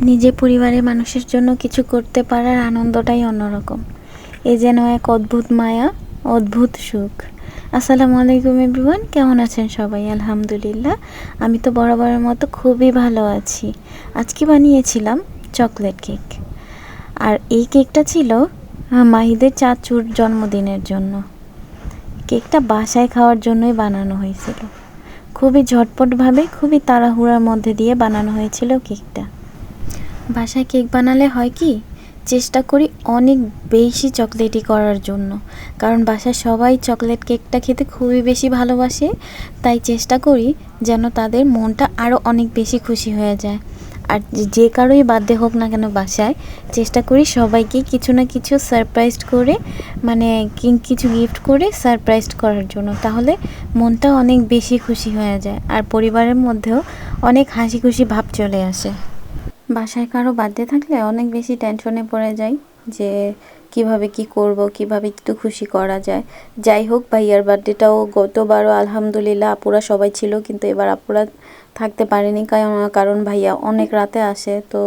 নিজে পরিবারের মানুষের জন্য কিছু করতে পারার আনন্দটাই অন্যরকম। এ যেন এক অদ্ভুত মায়া, অদ্ভুত সুখ। আসসালামু আলাইকুম এভরিওয়ান, কেমন আছেন সবাই? আলহামদুলিল্লাহ, আমি তো বরাবরের মতো খুবই ভালো আছি। আজকে বানিয়েছিলাম চকলেট কেক, আর এই কেকটা ছিল মাহিদের চাচুর জন্মদিনের জন্য। কেকটা বাসায় খাওয়ার জন্যই বানানো হয়েছিল, খুবই ঝটপটভাবে, খুবই তাড়াহুড়ার মধ্যে দিয়ে বানানো হয়েছিল কেকটা। বাসায় কেক বানালে হয় কি, চেষ্টা করি অনেক বেশি চকলেটই করার জন্য, কারণ বাসায় সবাই চকলেট কেকটা খেতে খুবই বেশি ভালোবাসে। তাই চেষ্টা করি যেন তাদের মনটা আরও অনেক বেশি খুশি হয়ে যায়। আর যে কারোই বার্থডে হোক না কেন, বাসায় চেষ্টা করি সবাইকে কিছু না কিছু সারপ্রাইজ করে, মানে কিছু গিফট করে সারপ্রাইজ করার জন্য। তাহলে মনটা অনেক বেশি খুশি হয়ে যায়, আর পরিবারের মধ্যেও অনেক হাসি খুশি ভাব চলে আসে। বাসায় কারো বার্থডে থাকলে অনেক বেশি টেনশনে পড়ে যাই যে কিভাবে কি করব, কিভাবে একটু খুশি করা যায়। যাই হোক, ভাইয়ার বার্থডেটাও গতবারও আলহামদুলিল্লাহ আপুরা সবাই ছিল, কিন্তু এবার আপুরা থাকতে পারেনি, কারণ ভাইয়া অনেক রাতে আসে। তো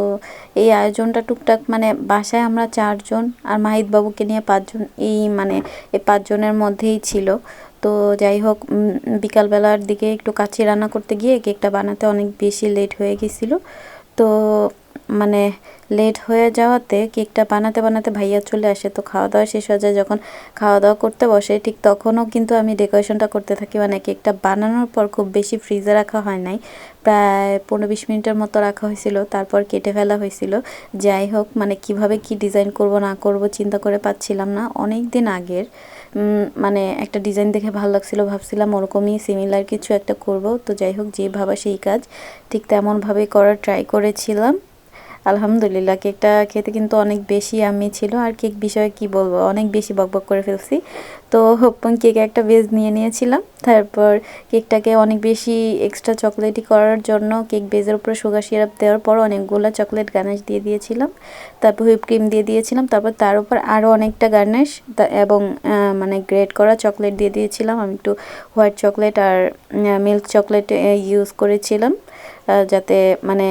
এই আয়োজনটা টুকটাক, মানে বাসায় আমরা 4 জন আর মাহিদ বাবুকে নিয়ে 5 জন, এই 5 জনের মধ্যেই ছিল। তো যাই হোক, বিকালবেলার দিকে একটু কাচ্চি রান্না করতে গিয়ে কেকটা বানাতে অনেক বেশি লেট হয়ে গেছিলো। তো মানে লেট হয়ে যাওয়াতে কেকটা বানাতে বানাতে ভাইয়া চলে আসে। তো খাওয়া দাওয়া শেষ হয়ে যায়, যখন খাওয়া দাওয়া করতে বসে ঠিক তখনও কিন্তু আমি ডেকোরেশনটা করতে থাকি। মানে কেকটা বানানোর পর খুব বেশি ফ্রিজে রাখা হয় নাই, প্রায় 15-20 মিনিটের মতো রাখা হয়েছিল, তারপর কেটে ফেলা হয়েছিল। যাই হোক, মানে কিভাবে কি ডিজাইন করব না করব চিন্তা করে পাচ্ছিলাম না। অনেক দিন আগের মানে একটা ডিজাইন দেখে ভালো লাগছিল, ভাবছিলাম ওরকমই সিমিলার কিছু একটা করব। তো যাই হোক, যে ভাবা সেই কাজ, ঠিক তেমনভাবেই করার ট্রাই করেছিলাম। আলহামদুলিল্লাহ, কেকটা খেতে কিন্তু অনেক বেশি ইয়াম্মি ছিল। আর কেক বিষয়ে কি বলবো, অনেক বেশি বকবক করে ফেলছি। তো কেকে একটা বেজ নিয়ে নিয়েছিলাম, তারপর কেকটাকে অনেক বেশি এক্সট্রা চকলেটি করার জন্য কেক বেজের উপরে সুগার সিরাপ দেওয়ার পর অনেকগুলো চকলেট গার্নিশ দিয়ে দিয়েছিলাম, তারপর হুইপ ক্রিম দিয়ে দিয়েছিলাম, তারপর তার উপর আরও অনেকটা গার্নিশ এবং মানে গ্রেট করা চকলেট দিয়ে দিয়েছিলাম। আমি একটু হোয়াইট চকলেট আর মিল্ক চকলেট ইউজ করেছিলাম, যাতে মানে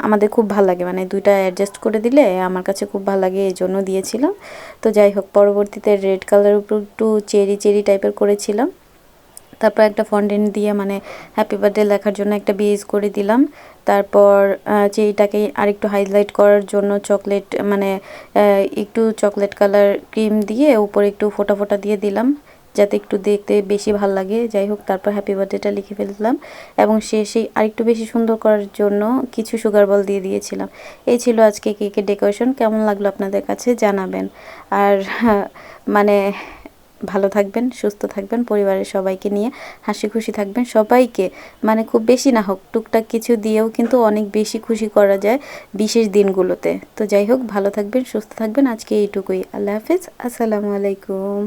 আমাদের খুব ভালো লাগে, মানে দুইটা অ্যাডজাস্ট করে দিলে আমার কাছে খুব ভালো লাগে, এই জন্য দিয়েছিলাম। তো যাই হোক, পরবর্তীতে রেড কালারের উপর একটু চেরি চেরি টাইপের করেছিলাম। তারপর একটা ফন্ডেন্ট দিয়ে মানে হ্যাপি বার্থডে লেখার জন্য একটা বেজ করে দিলাম। তারপর চেরিটাকে আরেকটু হাইলাইট করার জন্য চকলেট, মানে একটু চকলেট কালার ক্রিম দিয়ে উপরে একটু ফোঁটা ফোঁটা দিয়ে দিলাম, যাতে একটু দেখতে বেশি ভাল লাগে। যাই হোক, তারপর হ্যাপি বার্থডেটা লিখে ফেললাম এবং শেষে আরেকটু বেশি সুন্দর করার জন্য কিছু সুগার বল দিয়ে দিয়েছিলাম। এই ছিল আজকে কেকের ডেকোরেশন। কেমন লাগলো আপনাদের কাছে জানাবেন। আর মানে ভালো থাকবেন, সুস্থ থাকবেন, পরিবারের সবাইকে নিয়ে হাসি খুশি থাকবেন। সবাইকে মানে খুব বেশি না হোক, টুকটাক কিছু দিয়েও কিন্তু অনেক বেশি খুশি করা যায় বিশেষ দিনগুলোতে। তো যাই হোক, ভালো থাকবেন, সুস্থ থাকবেন। আজকে এইটুকুই। আল্লাহ হাফেজ, আসসালামু আলাইকুম।